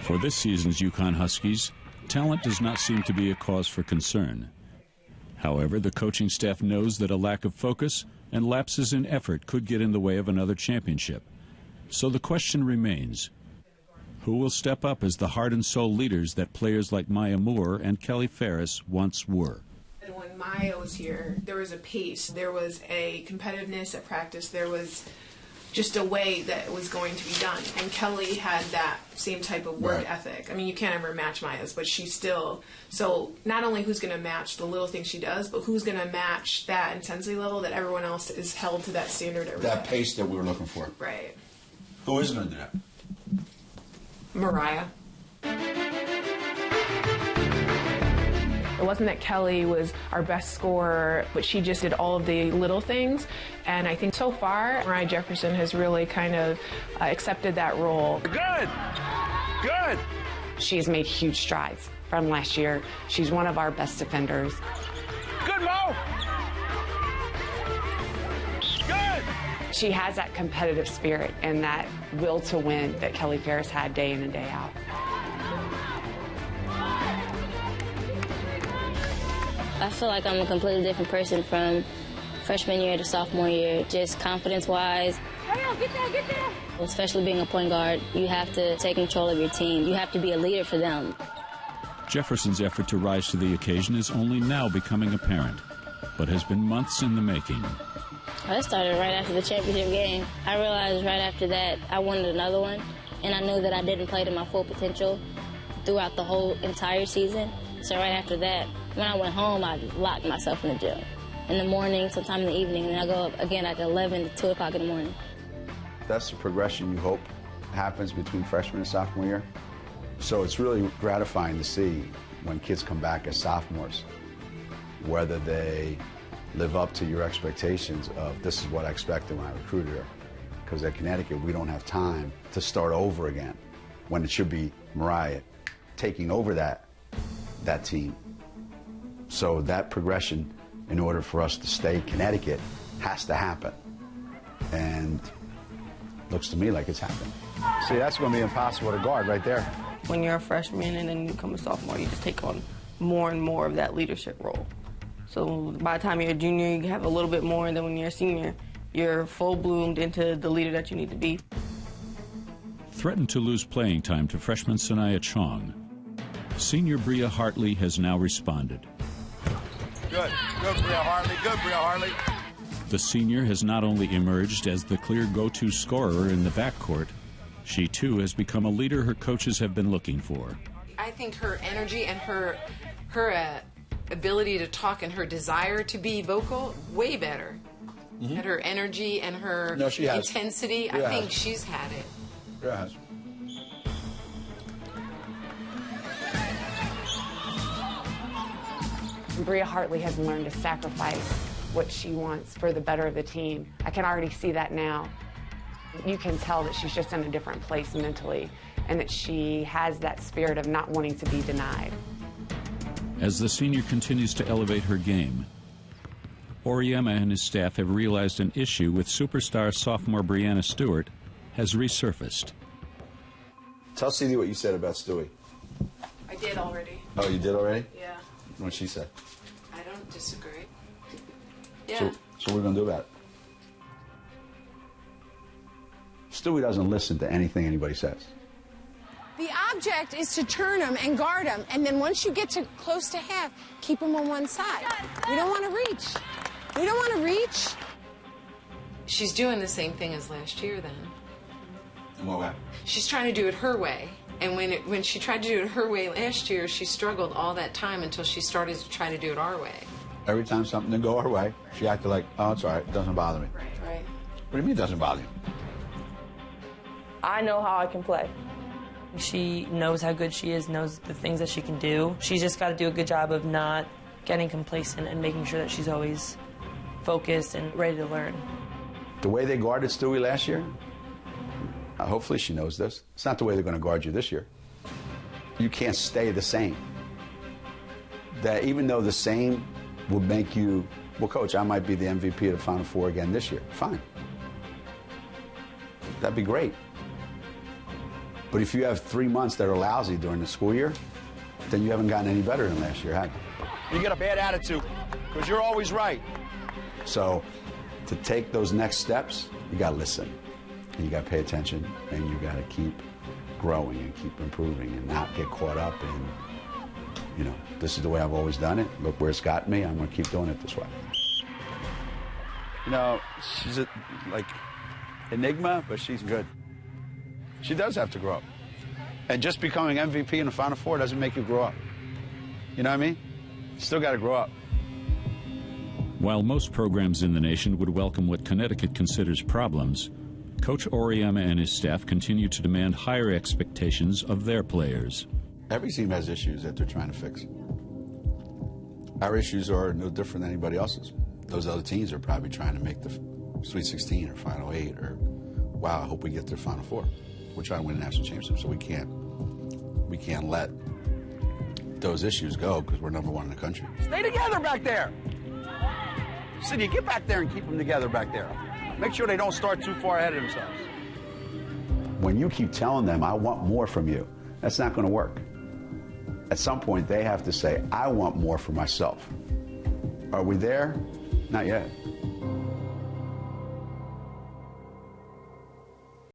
For this season's UConn Huskies, talent does not seem to be a cause for concern. However, the coaching staff knows that a lack of focus and lapses in effort could get in the way of another championship. So the question remains, who will step up as the heart and soul leaders that players like Maya Moore and Kelly Ferris once were? And when Maya was here, there was a pace, there was a competitiveness at practice, there was just a way that it was going to be done. And Kelly had that same type of work ethic. I mean, you can't ever match Maya's, but she's still, so not only who's going to match the little things she does, but who's going to match that intensity level that everyone else is held to that standard every that day. Pace that we were looking for. Right. Who is going to do that? Mariah. It wasn't that Kelly was our best scorer, but she just did all of the little things. And I think so far, Mariah Jefferson has really kind of accepted that role. Good! Good! She's made huge strides from last year. She's one of our best defenders. Good, Mo! Good! She has that competitive spirit and that will to win that Kelly Ferris had day in and day out. I feel like I'm a completely different person from freshman year to sophomore year, just confidence-wise. Get there. Especially being a point guard, you have to take control of your team. You have to be a leader for them. Jefferson's effort to rise to the occasion is only now becoming apparent, but has been months in the making. I started right after the championship game. I realized right after that I wanted another one, and I knew that I didn't play to my full potential throughout the whole entire season. So right after that, when I went home, I locked myself in the gym. In the morning, sometime in the evening, and I go up again at 11 to 2 o'clock in the morning. That's the progression you hope happens between freshman and sophomore year. So it's really gratifying to see when kids come back as sophomores, whether they live up to your expectations of this is what I expected when I recruited her. Because at Connecticut, we don't have time to start over again when it should be Mariah taking over that team. So that progression, in order for us to stay Connecticut, has to happen. And looks to me like it's happened. See, that's going to be impossible to guard right there. When you're a freshman and then you become a sophomore, you just take on more and more of that leadership role. So by the time you're a junior, you have a little bit more, and then when you're a senior, you're full-bloomed into the leader that you need to be. Threatened to lose playing time to freshman Sanaya Chong, senior Bria Hartley has now responded. Good, Bria Hartley. Good, Bria Hartley. The senior has not only emerged as the clear go-to scorer in the backcourt, she too has become a leader her coaches have been looking for. I think her energy and her ability to talk and her desire to be vocal, way better. And her energy and her intensity, I think she's had it. Yes. Bria Hartley has learned to sacrifice what she wants for the better of the team. I can already see that now. You can tell that she's just in a different place mentally and that she has that spirit of not wanting to be denied. As the senior continues to elevate her game, Auriemma and his staff have realized an issue with superstar sophomore Brianna Stewart has resurfaced. Tell CD what you said about Stewie. I did already. Oh, you did already? Yeah. What she said? I don't disagree. Yeah. So what are we going to do about it? Stewie doesn't listen to anything anybody says. The object is to turn them and guard them, and then once you get to close to half, keep them on one side. We don't want to reach. We don't want to reach. She's doing the same thing as last year then. In what way? She's trying to do it her way. And when she tried to do it her way last year, she struggled all that time until she started to try to do it our way. Every time something didn't go her way, she acted like, oh, it's all right, it doesn't bother me. Right. What do you mean it doesn't bother you? I know how I can play. She knows how good she is, knows the things that she can do. She's just got to do a good job of not getting complacent and making sure that she's always focused and ready to learn. The way they guarded Stewie last year, hopefully she knows this, it's not the way they're going to guard you this year. You can't stay the same. That even though the same will make you, well, Coach, I might be the MVP of the Final Four again this year. Fine. That'd be great. But if you have 3 months that are lousy during the school year, then you haven't gotten any better than last year, have you? You get a bad attitude, because you're always right. So to take those next steps, you got to listen, and you got to pay attention, and you got to keep growing and keep improving and not get caught up in, you know, this is the way I've always done it. Look where it's gotten me. I'm going to keep doing it this way. You know, she's a, like, enigma, but she's good. She does have to grow up. And just becoming MVP in the Final Four doesn't make you grow up. You know what I mean? You still got to grow up. While most programs in the nation would welcome what Connecticut considers problems, Coach Auriemma and his staff continue to demand higher expectations of their players. Every team has issues that they're trying to fix. Our issues are no different than anybody else's. Those other teams are probably trying to make the Sweet 16 or Final 8 or, wow, I hope we get to the Final Four. We're trying to win a national championship, so we can't let those issues go because we're #1 in the country. Stay together back there. Cindy, get back there and keep them together back there. Make sure they don't start too far ahead of themselves. When you keep telling them, I want more from you, that's not going to work. At some point, they have to say, I want more for myself. Are we there? Not yet.